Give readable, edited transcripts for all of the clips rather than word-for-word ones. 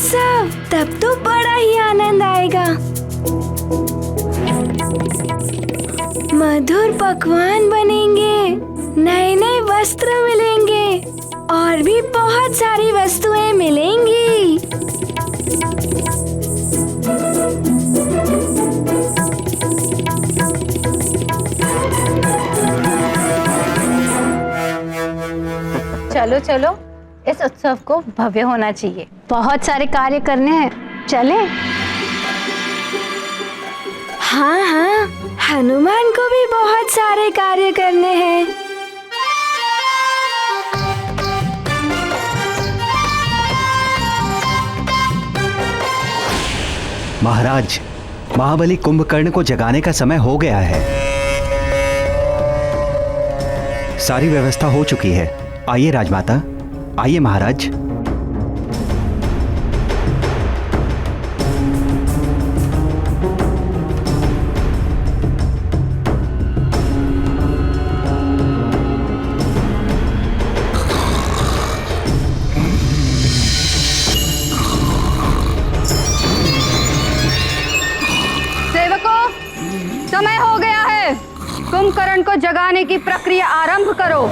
उत्सव, तब तो बड़ा ही आनंद आएगा। मधुर पकवान बनेंगे, नए नए वस्त्र मिलेंगे और भी बहुत सारी वस्तुएं मिलेंगी। चलो चलो, इस उत्सव को भव्य होना चाहिए। बहुत सारे कार्य करने हैं, चले? हाँ हाँ, हनुमान को भी बहुत सारे कार्य करने हैं। महाराज, महाबली कुंभकर्ण को जगाने का समय हो गया है। सारी व्यवस्था हो चुकी है। आइए राजमाता, आइए महाराज। सेवकों, समय हो गया है। कुंभकर्ण को जगाने की प्रक्रिया आरंभ करो।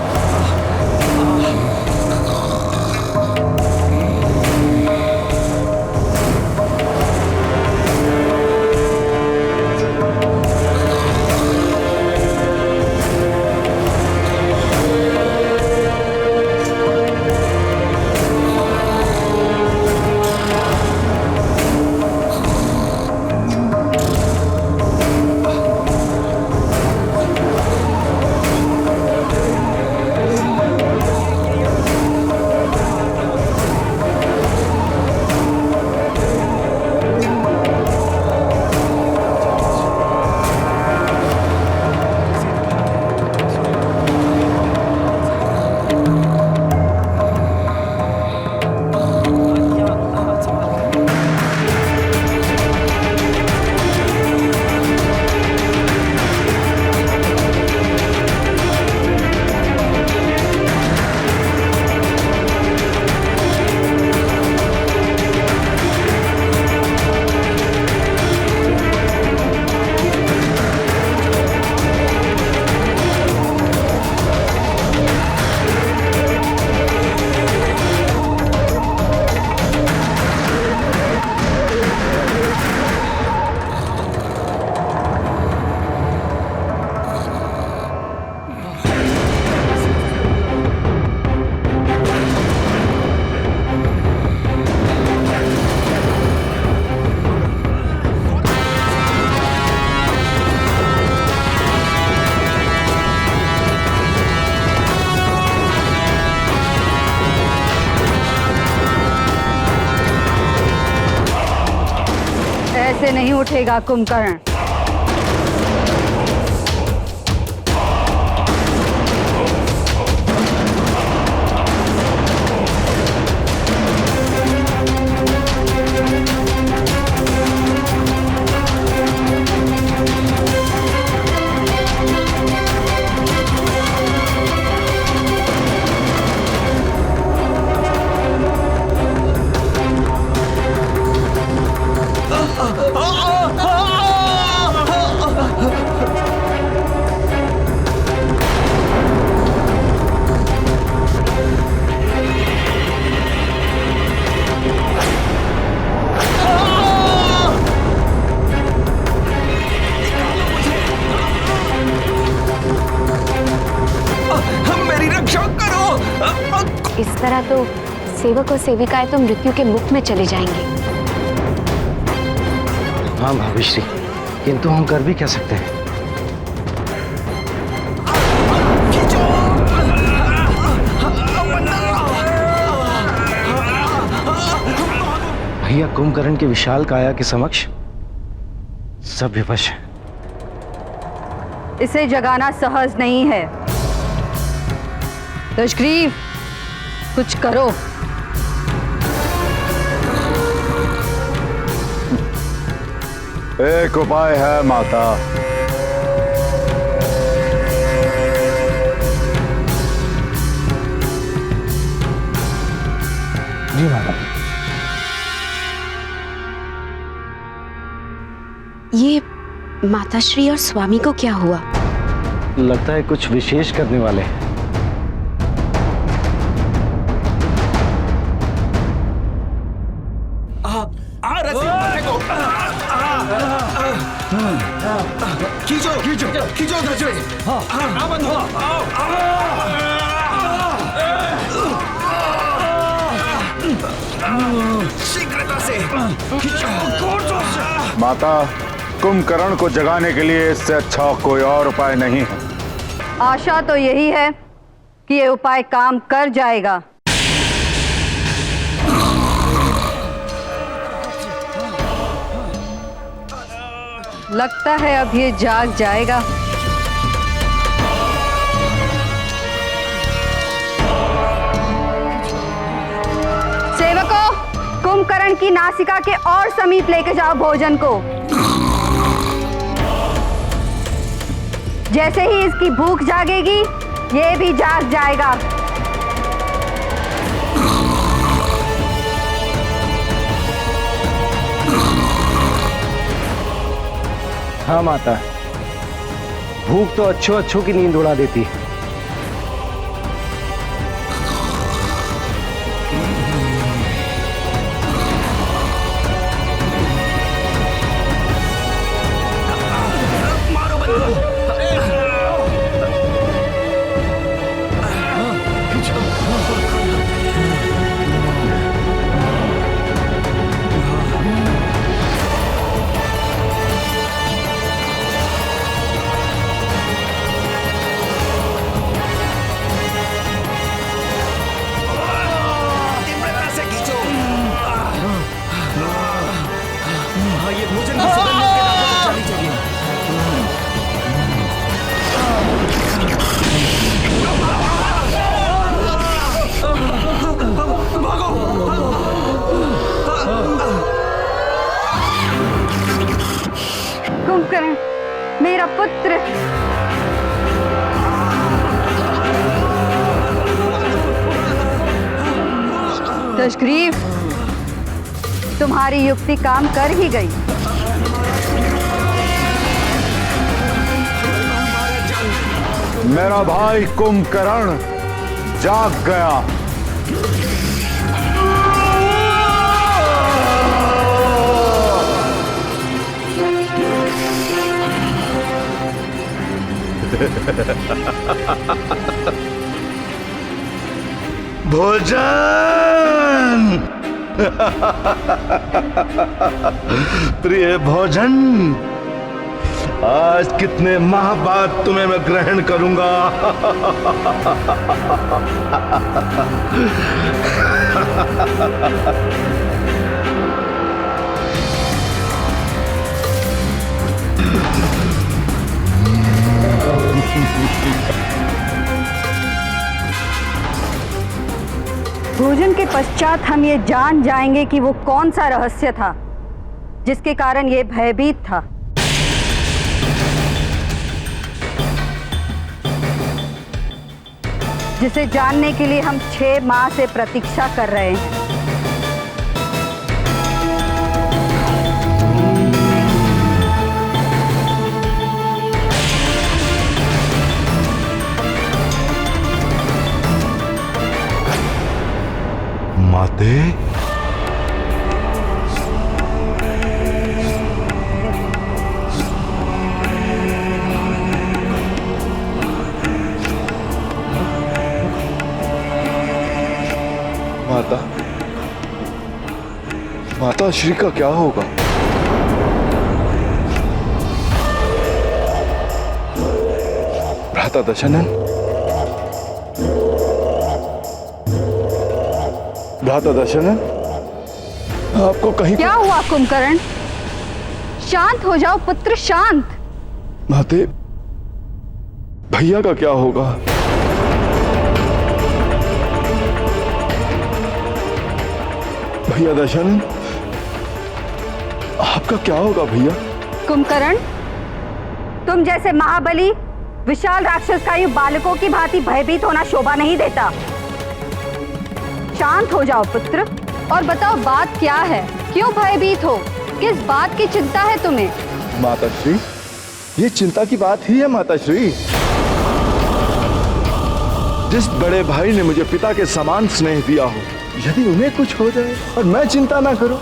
ऐसे नहीं उठेगा कुंभकर्ण। इस तरह तो सेवक और सेविकाएं तो मृत्यु के मुख में चले जाएंगे। हाँ भाभीश्री, किंतु हम कर भी क्या सकते हैं? भैया कुंभकर्ण की विशाल काया के समक्ष सब विवश है। इसे जगाना सहज नहीं है। दशग्रीव, कुछ करो। एक उपाय है माता। जी माता। ये माताश्री और स्वामी को क्या हुआ? लगता है कुछ विशेष करने वाले हैं। खींचो खींचो खींचो उधर से। हाँ बंद हो। शीघ्रता से खींचो। माता, कुंभकर्ण को जगाने के लिए इससे अच्छा कोई और उपाय नहीं है। आशा तो यही है कि ये उपाय काम कर जाएगा। लगता है अब ये जाग जाएगा। सेवकों, कुंभकर्ण की नासिका के और समीप लेके जाओ भोजन को। जैसे ही इसकी भूख जागेगी, ये भी जाग जाएगा। हाँ माता, भूख तो अच्छों अच्छों की नींद उड़ा देती है। कुंभकर्ण, मेरा पुत्र। दशग्रीव, तुम्हारी युक्ति काम कर ही गई। मेरा भाई कुंभकर्ण जाग गया। भोजन प्रिय भोजन, आज कितने माह बाद तुम्हें मैं ग्रहण करूंगा। भोजन के पश्चात हम ये जान जाएंगे कि वो कौन सा रहस्य था जिसके कारण ये भयभीत था। जिसे जानने के लिए हम 6 माह से प्रतीक्षा कर रहे हैं। माते, माता, माता श्री का क्या होगा? भ्राता दशानन, भ्राता दशानन, आपको कहीं क्या हुआ कुंभकर्ण? शांत हो जाओ पुत्र, शांत। माते, भैया का क्या होगा? भैया दशानन, आपका क्या होगा भैया? कुंभकर्ण, तुम जैसे महाबली विशाल राक्षस का युग बालकों की भांति भयभीत होना शोभा नहीं देता। शांत हो जाओ पुत्र और बताओ बात क्या है? क्यों भयभीत हो? किस बात की चिंता है तुम्हें? माताश्री, ये चिंता की बात ही है माताश्री। जिस बड़े भाई ने मुझे पिता के समान स्नेह दिया हो, यदि उन्हें कुछ हो जाए और मैं चिंता ना करूं,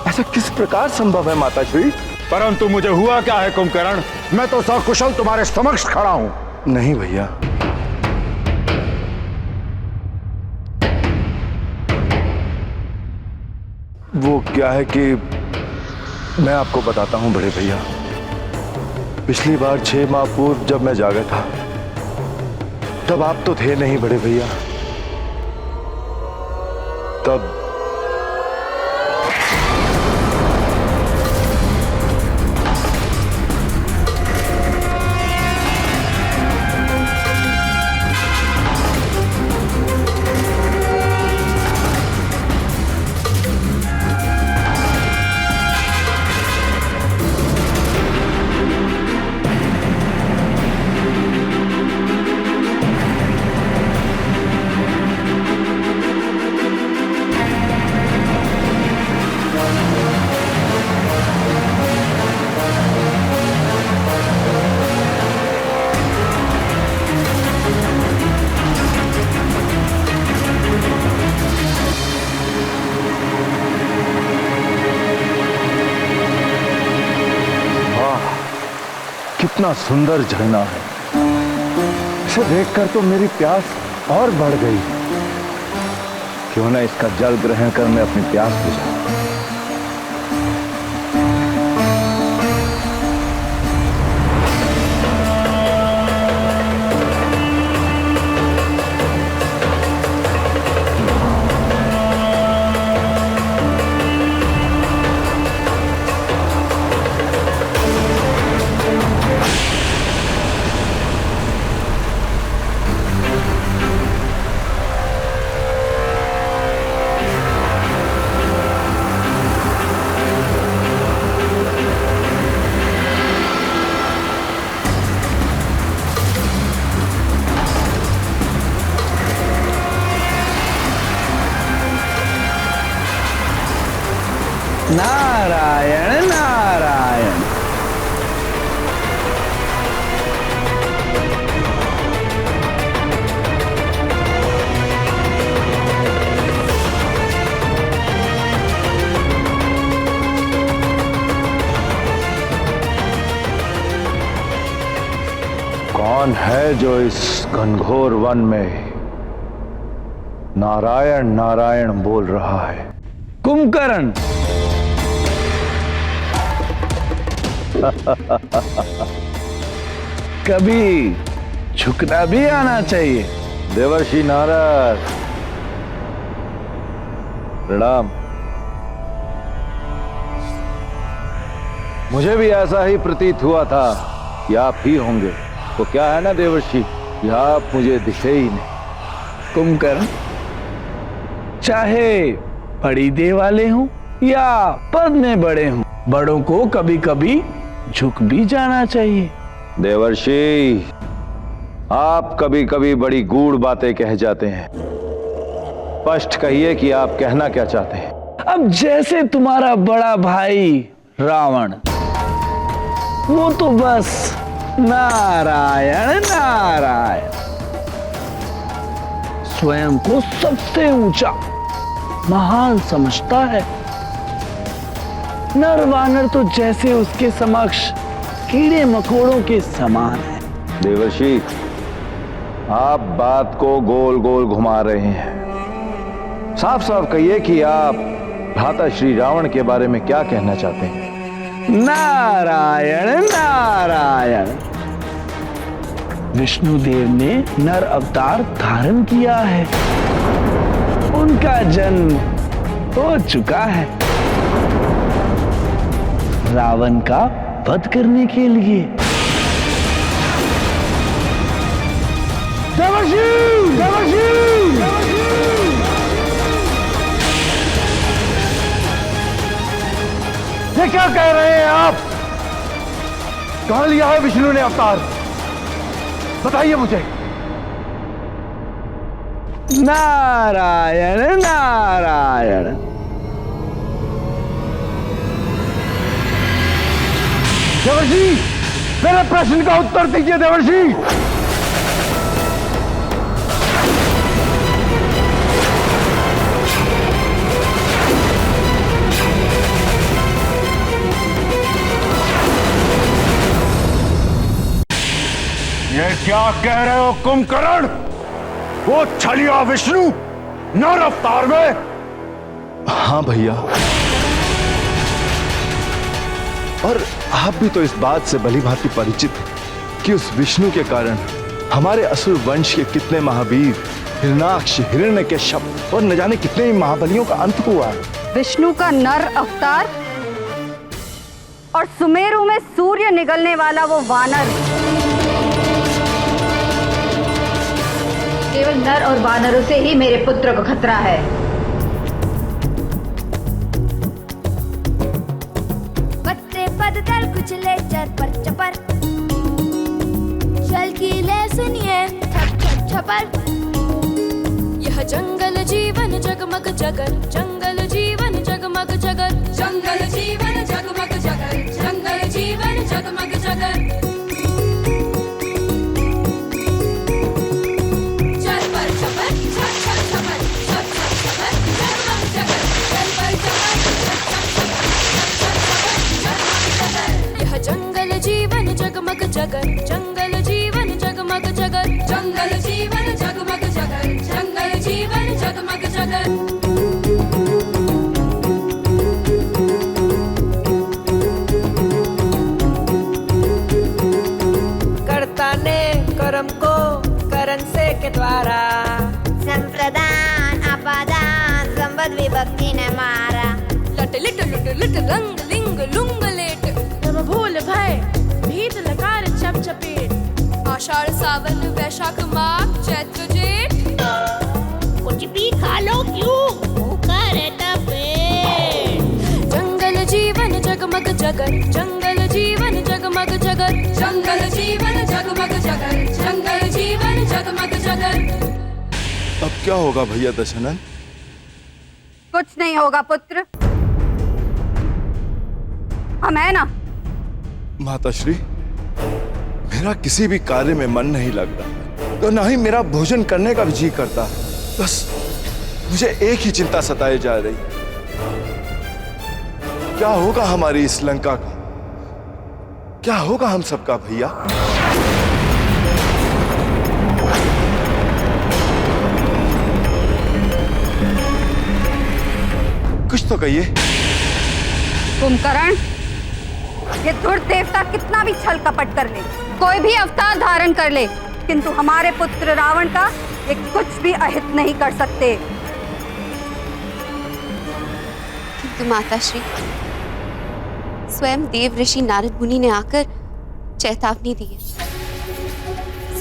ऐसा किस प्रकार संभव है माताश्री? परंतु मुझे हुआ क्या है कुंभकर्ण? मैं तो सकुशल तुम्हारे समक्ष खड़ा हूं। नहीं भैया, वो क्या है कि मैं आपको बताता हूं बड़े भैया। पिछली बार 6 माह पूर्व जब मैं जागा था, तब आप तो थे नहीं बड़े भैया। तब कितना सुंदर झरना है। इसे देखकर तो मेरी प्यास और बढ़ गई। क्यों ना इसका जल ग्रहण कर मैं अपनी प्यास बुझाऊं। नारायण नारायण। कौन है जो इस घनघोर वन में नारायण नारायण बोल रहा है? कुंभकर्ण। कभी झुकना भी आना चाहिए। देवर्षि नारद, प्रणाम। मुझे भी ऐसा ही प्रतीत हुआ था कि आप ही होंगे। तो क्या है ना देवर्षि, कि आप मुझे दिखे ही नहीं। कुंभकर्ण, चाहे बड़ी देह वाले हों या पद में बड़े हों, बड़ों को कभी कभी झुक भी जाना चाहिए। देवर्षि, आप कभी कभी बड़ी गूढ़ बातें कह जाते हैं। स्पष्ट कहिए कि आप कहना क्या चाहते हैं। अब जैसे तुम्हारा बड़ा भाई रावण, वो तो बस नारायण नारायण, स्वयं को सबसे ऊंचा महान समझता है। नर वानर तो जैसे उसके समक्ष कीड़े मकोड़ों के समान है। देवर्षि, आप बात को गोल गोल घुमा रहे हैं। साफ साफ कहिए कि आप भ्राता श्री रावण के बारे में क्या कहना चाहते हैं। नारायण नारायण। विष्णुदेव ने नर अवतार धारण किया है। उनका जन्म हो चुका है रावण का वध करने के लिए। देवर्षि, देवर्षि, ये क्या कह रहे हैं आप? कहां लिया है विष्णु ने अवतार? बताइए मुझे। नारायण नारायण। देवर्षि, मेरे प्रश्न का उत्तर दीजिए देवर्षि। ये क्या कह रहे हो कुंभकर्ण? वो छलिया विष्णु नर अवतार में? हाँ भैया, और आप भी तो इस बात से भली भांति परिचित हैं कि उस विष्णु के कारण हमारे असुर वंश के कितने महावीर, हिरणाक्ष, हिरण्यकश्यप और न जाने कितने ही महाबलियों का अंत हुआ है। विष्णु का नर अवतार और सुमेरु में सूर्य निगलने वाला वो वानर। केवल नर और वानरों से ही मेरे पुत्र को खतरा है। पत्ते पदतल कुचले चरपर चपर, शल्कीले सुनिए छप छप छपर। यह जंगल जीवन जगमग जगर, जंगल जीवन जगमग जगर, जंगल जीवन जगमग जगर, जंगल जीवन जगमग जगर। जगर जंगल जीवन जगमग जगर, जंगल जीवन जगमग जगर, जंगल जीवन जगमग जगर। कर्ता ने कर्म को करण से के द्वारा, संप्रदान अपादान संबद्ध विभक्ति ने मारा। लट लिट लुट लिट रंग लिंग लुंग लेट, तब भूल भय भीत लकार छप छपेट। आषाढ़ सावन वैशाख माघ चैत्र जेठ, कुछ भी खा लो क्यों भूखा रहता पेट। जंगल जीवन जगमग जगर, जंगल जीवन जगमग जगर, जंगल जीवन जगमग जगर, जंगल जीवन जगमग जगर। अब क्या होगा भैया दशनंद? कुछ नहीं होगा पुत्र, हम है ना। माताश्री, मेरा किसी भी कार्य में मन नहीं लग रहा, तो ना ही मेरा भोजन करने का भी जी करता। बस मुझे एक ही चिंता सताए जा रही, क्या होगा हमारी इस लंका का, क्या होगा हम सबका भैया? कुछ तो कहिए। कुंभकर्ण, ये धुर देवता कितना भी छल कपट कर ले, कोई भी अवतार धारण कर ले, किंतु हमारे पुत्र रावण का ये कुछ भी अहित नहीं कर सकते। किंतु माताश्री, स्वयं देव ऋषि नारद मुनि ने आकर चेतावनी दी है।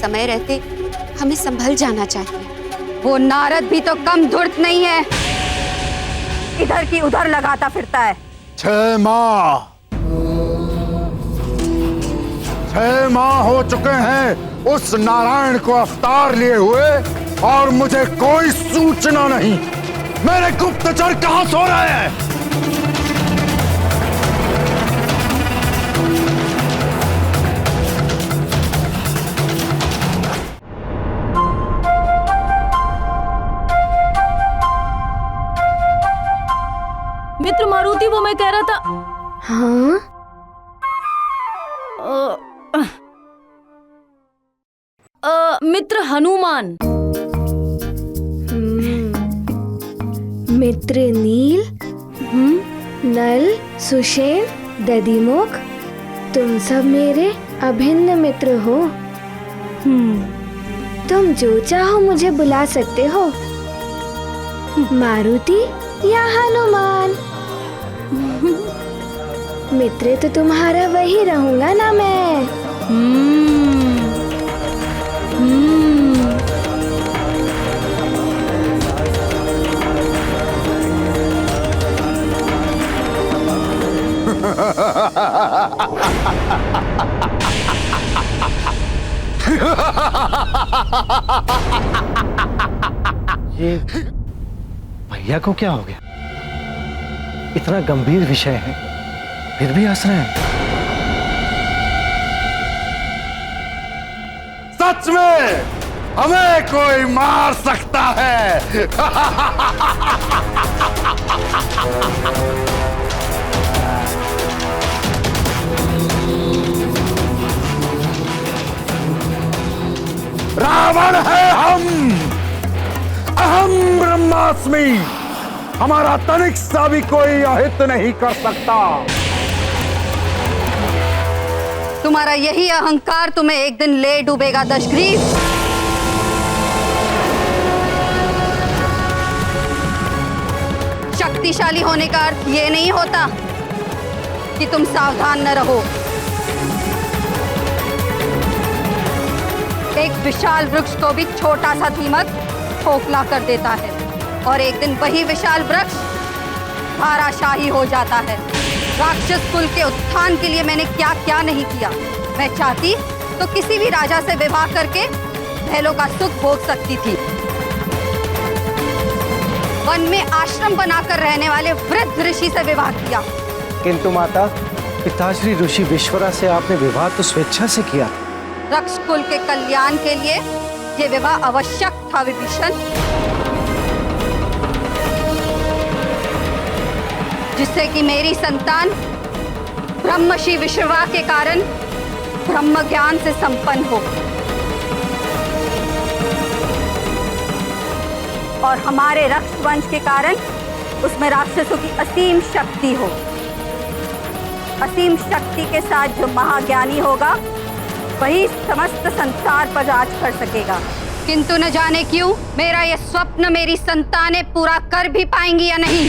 समय रहते हमें संभल जाना चाहिए। वो नारद भी तो कम धूर्त नहीं है, इधर की उधर लगाता फिरता है। 6 माह 6 माह हो चुके हैं उस नारायण को अवतार लिए हुए और मुझे कोई सूचना नहीं। मेरे गुप्तचर कहां सो रहे हैं? मित्र मारुति, वो मैं कह रहा था। हाँ मित्र हनुमान, मित्र नील, नल, सुषेण, दधिमुख, तुम सब मेरे अभिन्न मित्र हो। तुम जो चाहो मुझे बुला सकते हो, मारुति या हनुमान। मित्र तो तुम्हारा वही रहूंगा ना मैं। ये भैया को क्या हो गया? इतना गंभीर विषय है, फिर भी हंस रहे हैं। सच में हमें कोई मार सकता है। रावण है हम, अहम ब्रह्मास्मि। हमारा तनिक सा भी कोई अहित नहीं कर सकता। तुम्हारा यही अहंकार तुम्हें एक दिन ले डूबेगा दशग्रीव। शक्तिशाली होने का अर्थ ये नहीं होता कि तुम सावधान न रहो। एक विशाल वृक्ष को भी छोटा सा दीमक खोखला कर देता है और एक दिन वही विशाल वृक्ष धाराशाही हो जाता है। राक्षस कुल के उत्थान के लिए मैंने क्या क्या नहीं किया। मैं चाहती तो किसी भी राजा से विवाह करके महलों का सुख भोग सकती थी। वन में आश्रम बनाकर रहने वाले वृद्ध ऋषि से विवाह किया। किंतु माता, पिताश्री ऋषि विश्वरा से आपने विवाह तो स्वेच्छा से किया। रक्ष कुल के कल्याण के लिए ये विवाह आवश्यक था विभीषण, जिससे कि मेरी संतान ब्रह्मर्षि विश्रवा के कारण ब्रह्म ज्ञान से संपन्न हो और हमारे रक्ष वंश के कारण उसमें राक्षसों की असीम शक्ति हो। असीम शक्ति के साथ जो महाज्ञानी होगा वही समस्त संसार पर राज कर सकेगा। किंतु न जाने क्यों मेरा यह स्वप्न मेरी संतानें पूरा कर भी पाएंगी या नहीं।